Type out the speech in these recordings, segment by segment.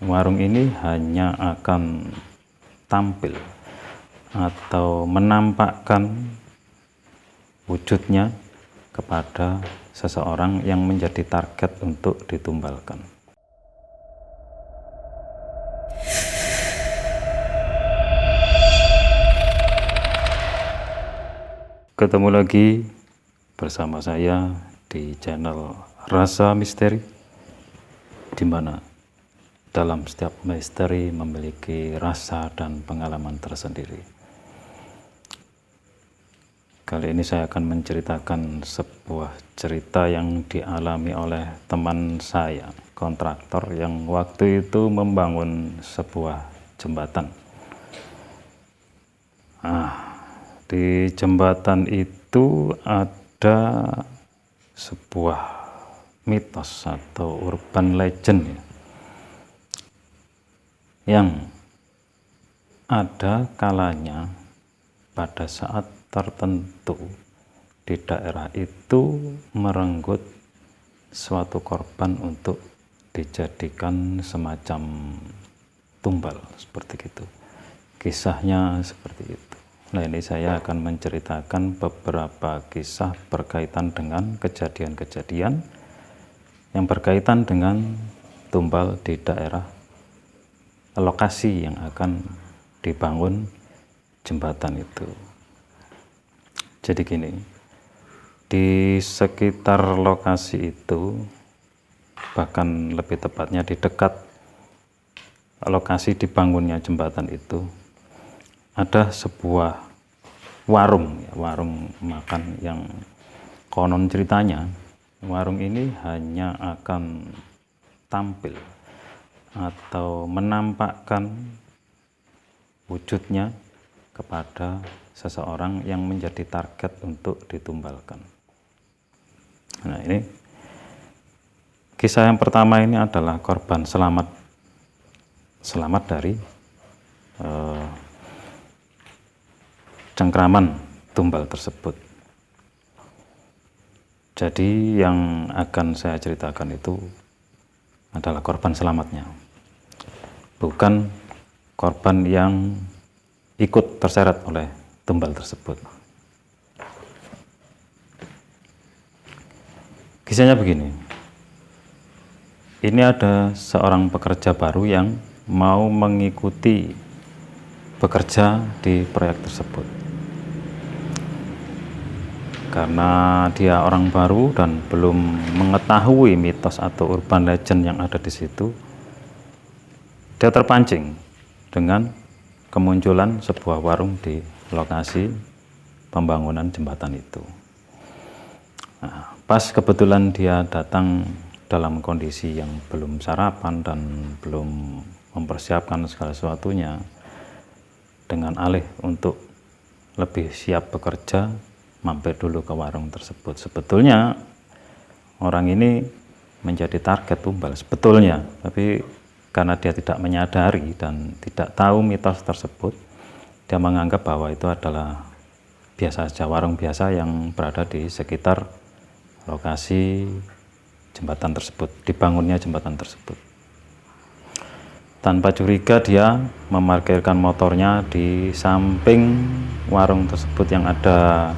warung ini hanya akan tampil atau menampakkan wujudnya kepada seseorang yang menjadi target untuk ditumbalkan. Ketemu lagi bersama saya di channel Rasa Misteri, di mana dalam setiap misteri memiliki rasa dan pengalaman tersendiri. Kali ini saya akan menceritakan sebuah cerita yang dialami oleh teman saya, kontraktor yang waktu itu membangun sebuah jembatan. Di jembatan itu ada sebuah mitos atau urban legend yang ada kalanya pada saat tertentu di daerah itu merenggut suatu korban untuk dijadikan semacam tumbal, seperti itu. Kisahnya seperti itu. Nah, ini saya akan menceritakan beberapa kisah berkaitan dengan kejadian-kejadian yang berkaitan dengan tumbal di daerah lokasi yang akan dibangun jembatan itu. Jadi gini, di sekitar lokasi itu, bahkan lebih tepatnya di dekat lokasi dibangunnya jembatan itu, ada sebuah warung makan yang konon ceritanya warung ini hanya akan tampil atau menampakkan wujudnya kepada seseorang yang menjadi target untuk ditumbalkan. Nah, ini kisah yang pertama ini adalah korban selamat dari cengkraman tumbal tersebut. Jadi yang akan saya ceritakan itu adalah korban selamatnya, bukan korban yang ikut terseret oleh tumbal tersebut. Kisahnya begini, ini ada seorang pekerja baru yang mau mengikuti bekerja di proyek tersebut. Karena dia orang baru dan belum mengetahui mitos atau urban legend yang ada di situ, dia terpancing dengan kemunculan sebuah warung di lokasi pembangunan jembatan itu. Nah, pas kebetulan dia datang dalam kondisi yang belum sarapan dan belum mempersiapkan segala sesuatunya, dengan alih untuk lebih siap bekerja, mampir dulu ke warung tersebut. Sebetulnya orang ini menjadi target tumbal sebetulnya, tapi karena dia tidak menyadari dan tidak tahu mitos tersebut, dia menganggap bahwa itu adalah biasa saja, warung biasa yang berada di sekitar lokasi jembatan tersebut, dibangunnya jembatan tersebut. Tanpa curiga dia memarkirkan motornya di samping warung tersebut yang ada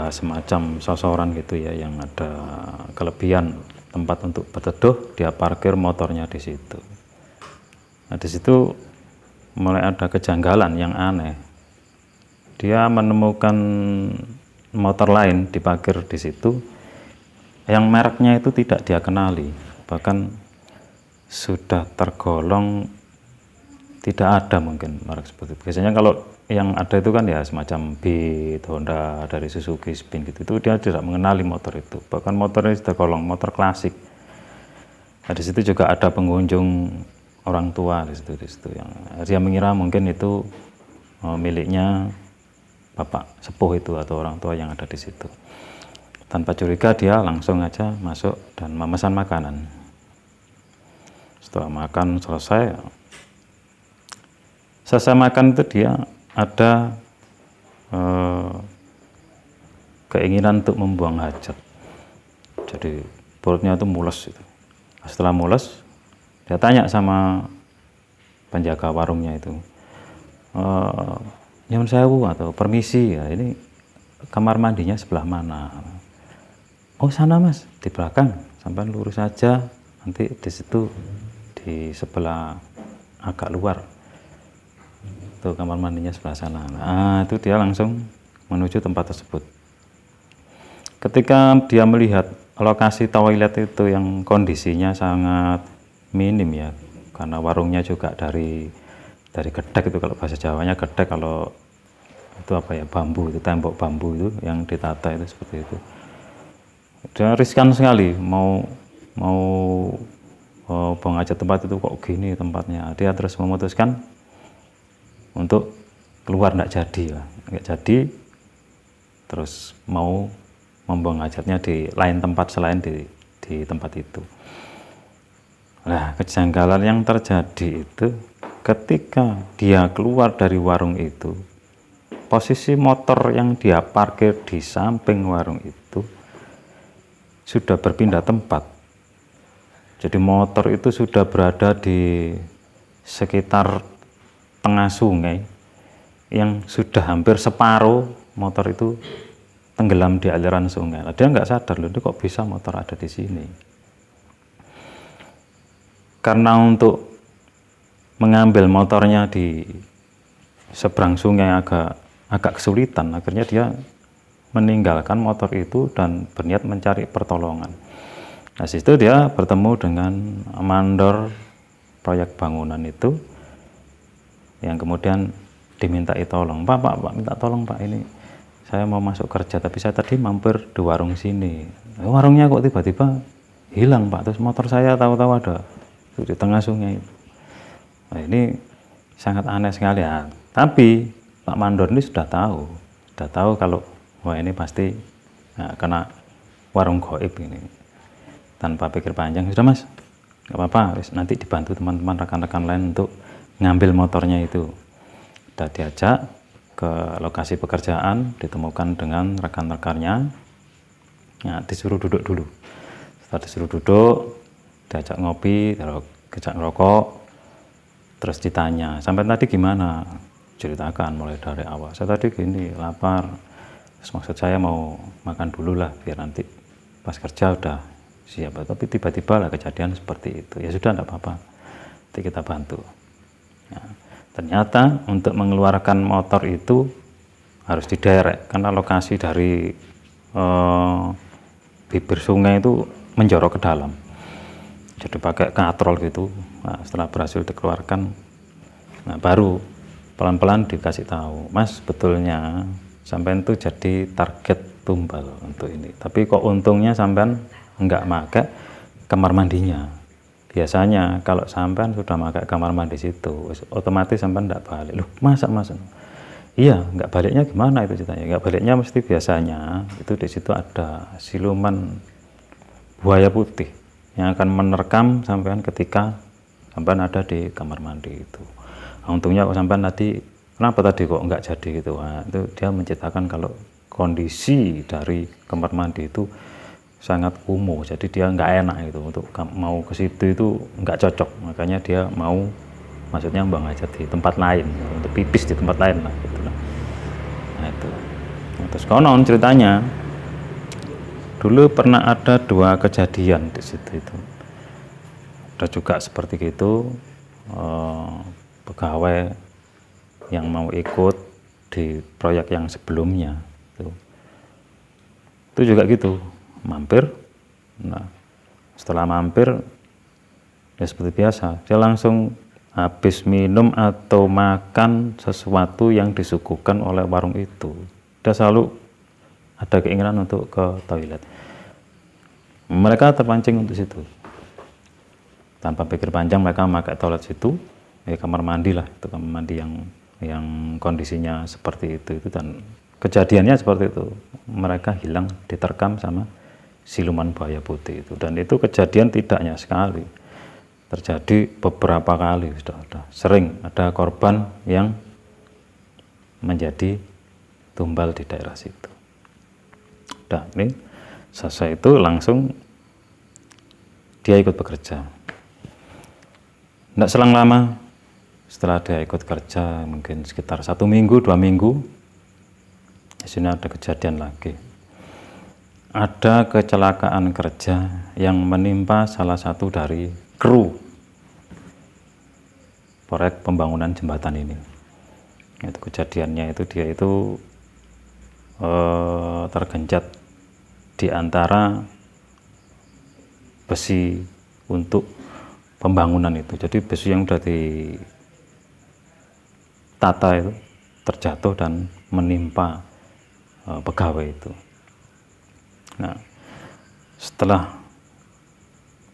semacam sosoran gitu ya, yang ada kelebihan tempat untuk berteduh. Dia parkir motornya di situ. Nah, di situ mulai ada kejanggalan yang aneh. Dia menemukan motor lain diparkir di situ yang mereknya itu tidak dia kenali, bahkan sudah tergolong tidak ada mungkin merek seperti itu. Biasanya kalau yang ada itu kan ya semacam Beat, Honda, dari Suzuki, Spin gitu, itu dia tidak mengenali motor itu. Bahkan motornya tergolong motor klasik. Nah, di situ juga ada pengunjung orang tua di situ yang dia mengira mungkin itu miliknya bapak sepuh itu atau orang tua yang ada di situ. Tanpa curiga dia langsung aja masuk dan memesan makanan. Setelah makan selesai makan itu dia ada keinginan untuk membuang hajat. Jadi perutnya itu mules itu. Setelah mules, Dia tanya sama penjaga warungnya itu, nyuwun sewu atau permisi ya, ini kamar mandinya sebelah mana? Oh sana mas, di belakang, sampai lurus saja, nanti di situ di sebelah agak luar, tuh kamar mandinya sebelah sana. Nah itu dia langsung menuju tempat tersebut. Ketika dia melihat lokasi toilet itu yang kondisinya sangat minim ya, karena warungnya juga dari gedek itu, kalau bahasa Jawanya gedek, kalau itu apa ya, bambu, itu tembok bambu itu yang ditata itu seperti itu. Dia riskan sekali mau pengajar tempat itu, kok gini tempatnya. Dia terus memutuskan untuk keluar, nggak jadi, terus mau membuang hajatnya di lain tempat selain di tempat itu. Nah, kejanggalan yang terjadi itu ketika dia keluar dari warung itu, posisi motor yang dia parkir di samping warung itu sudah berpindah tempat. Jadi motor itu sudah berada di sekitar tengah sungai yang sudah hampir separuh motor itu tenggelam di aliran sungai. Dia nggak sadar loh, kok bisa motor ada di sini. Karena untuk mengambil motornya di seberang sungai agak kesulitan, akhirnya dia meninggalkan motor itu dan berniat mencari pertolongan. Nah, situ dia bertemu dengan mandor proyek bangunan itu, yang kemudian dimintai tolong. Pak, minta tolong Pak, ini saya mau masuk kerja, tapi saya tadi mampir di warung sini. Warungnya kok tiba-tiba hilang Pak, terus motor saya tahu-tahu ada di tengah sungai. Nah, ini sangat aneh sekali ya. Tapi Pak Mandor ini sudah tahu kalau wah ini pasti kena warung gaib ini. Tanpa pikir panjang, sudah Mas, nggak apa-apa, nanti dibantu teman-teman rekan-rekan lain untuk ngambil motornya itu. Sudah diajak ke lokasi pekerjaan, ditemukan dengan rekan-rekannya. Nah, disuruh duduk dulu. Setelah disuruh duduk, diajak ngopi, diajak ngerokok, terus ditanya, sampai tadi gimana? Ceritakan mulai dari awal. Saya tadi gini, lapar. Terus maksud saya mau makan dulu lah, biar nanti pas kerja udah siap. Tapi tiba-tiba lah kejadian seperti itu. Ya sudah, enggak apa-apa, nanti kita bantu. Nah, ternyata untuk mengeluarkan motor itu harus diderek, karena lokasi dari bibir sungai itu menjorok ke dalam. Jadi pakai katrol gitu. Nah, setelah berhasil dikeluarkan, nah baru pelan-pelan dikasih tahu, Mas, betulnya sampean itu jadi target tumbal untuk ini. Tapi kok untungnya sampean enggak pakai kamar mandinya. Biasanya kalau sampean sudah pakai kamar mandi situ, otomatis sampean enggak balik. Loh, masa Mas? Iya, enggak baliknya gimana itu ceritanya? Enggak baliknya mesti biasanya itu di situ ada siluman buaya putih yang akan menerkam sampean ketika sampean ada di kamar mandi itu. Nah, untungnya kok sampean tadi, kenapa tadi kok enggak jadi gitu? Nah, itu dia menceritakan kalau kondisi dari kamar mandi itu sangat kumuh, jadi dia nggak enak itu untuk mau ke situ, itu nggak cocok, makanya dia mau, maksudnya buang hajat di tempat lain, untuk pipis di tempat lain lah gitu. Nah itu, terus konon ceritanya dulu pernah ada 2 kejadian di situ itu. Ada juga seperti itu, pegawai yang mau ikut di proyek yang sebelumnya itu juga gitu, mampir. Nah, setelah mampir ya seperti biasa, dia langsung habis minum atau makan sesuatu yang disuguhkan oleh warung itu, dia selalu ada keinginan untuk ke toilet. Mereka terpancing untuk situ, tanpa pikir panjang mereka pakai toilet situ, kamar mandi lah, itu kamar mandi yang kondisinya seperti itu, dan kejadiannya seperti itu, mereka hilang diterkam sama siluman buaya putih itu. Dan itu kejadian tidak hanya sekali, terjadi beberapa kali, sudah sering ada korban yang menjadi tumbal di daerah situ. Dan ini selesai itu langsung dia ikut bekerja. Tidak selang lama setelah dia ikut kerja, mungkin sekitar 1 minggu, 2 minggu, di sini ada kejadian lagi. Ada kecelakaan kerja yang menimpa salah satu dari kru proyek pembangunan jembatan ini. Itu kejadiannya itu dia itu tergenjat di antara besi untuk pembangunan itu. Jadi besi yang sudah ditata itu terjatuh dan menimpa pegawai itu. Nah, setelah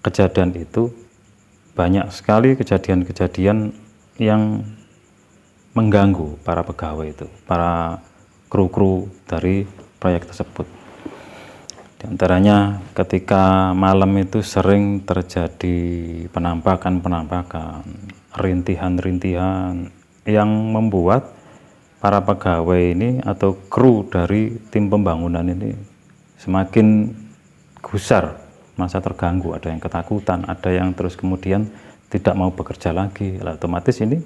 kejadian itu banyak sekali kejadian-kejadian yang mengganggu para pegawai itu, para kru-kru dari proyek tersebut. Di antaranya ketika malam itu sering terjadi penampakan, rintihan-rintihan yang membuat para pegawai ini atau kru dari tim pembangunan ini semakin gusar, merasa terganggu, ada yang ketakutan, ada yang terus kemudian tidak mau bekerja lagi. Otomatis ini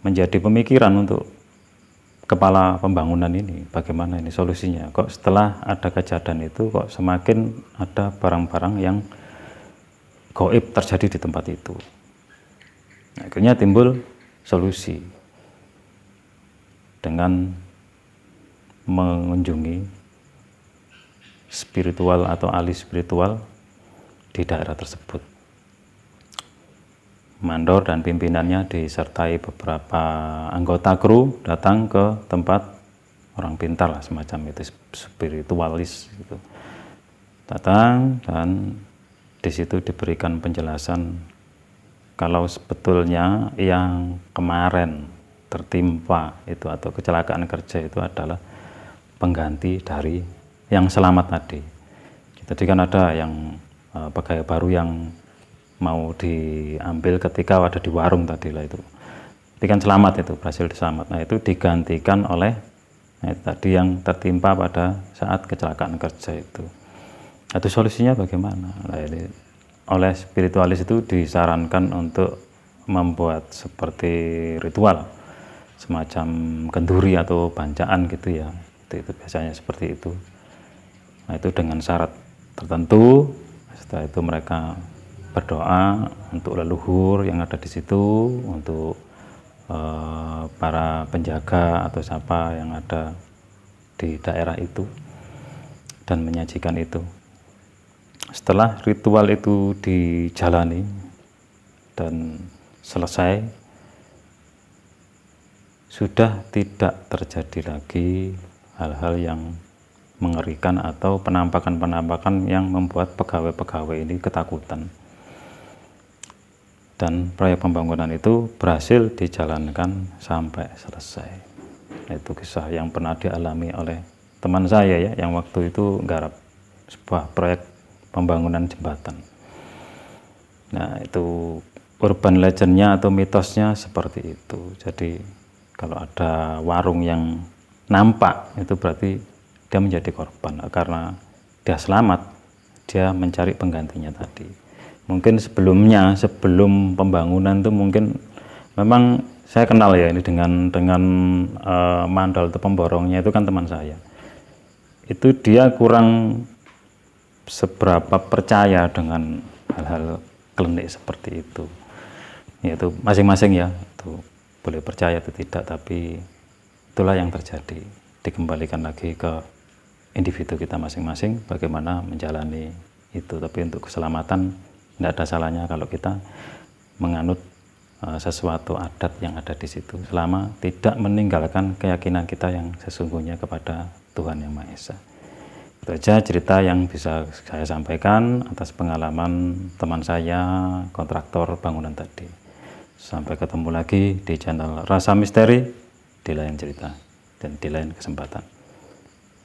menjadi pemikiran untuk kepala pembangunan ini, bagaimana ini solusinya. Kok setelah ada kejadian itu kok semakin ada barang-barang yang gaib terjadi di tempat itu. Akhirnya timbul solusi dengan mengunjungi spiritual atau ahli spiritual di daerah tersebut. Mandor dan pimpinannya disertai beberapa anggota kru datang ke tempat orang pintar lah, semacam itu, spiritualis gitu. Datang dan di situ diberikan penjelasan kalau sebetulnya yang kemarin tertimpa itu atau kecelakaan kerja itu adalah pengganti dari yang selamat tadi. Jadi kan ada yang pegawai baru yang mau diambil ketika ada di warung tadi lah itu. Tapi kan selamat itu, berhasil diselamat. Nah itu digantikan oleh tadi yang tertimpa pada saat kecelakaan kerja itu. Itu solusinya bagaimana? Nah, ini oleh spiritualis itu disarankan untuk membuat seperti ritual, semacam kenduri atau bancaan gitu ya. Itu biasanya seperti itu. Nah itu dengan syarat tertentu. Setelah itu mereka berdoa untuk leluhur yang ada di situ, untuk para penjaga atau siapa yang ada di daerah itu, dan menyajikan itu. Setelah ritual itu dijalani dan selesai, sudah tidak terjadi lagi hal-hal yang mengerikan atau penampakan-penampakan yang membuat pegawai-pegawai ini ketakutan. Dan proyek pembangunan itu berhasil dijalankan sampai selesai. Itu kisah yang pernah dialami oleh teman saya ya, yang waktu itu nggarap sebuah proyek pembangunan jembatan. Nah itu urban legendnya atau mitosnya seperti itu. Jadi kalau ada warung yang nampak itu berarti dia menjadi korban, karena dia selamat, dia mencari penggantinya tadi. Mungkin sebelumnya, sebelum pembangunan itu mungkin memang saya kenal ya ini dengan mandor atau pemborongnya itu kan teman saya. Itu dia kurang seberapa percaya dengan hal-hal klinik seperti itu. Yaitu masing-masing ya, itu boleh percaya atau tidak, tapi itulah yang terjadi. Dikembalikan lagi ke individu kita masing-masing bagaimana menjalani itu. Tapi untuk keselamatan tidak ada salahnya kalau kita menganut sesuatu adat yang ada di situ, selama tidak meninggalkan keyakinan kita yang sesungguhnya kepada Tuhan Yang Maha Esa. Itu aja cerita yang bisa saya sampaikan atas pengalaman teman saya, kontraktor bangunan tadi. Sampai ketemu lagi di channel Rasa Misteri di lain cerita dan di lain kesempatan.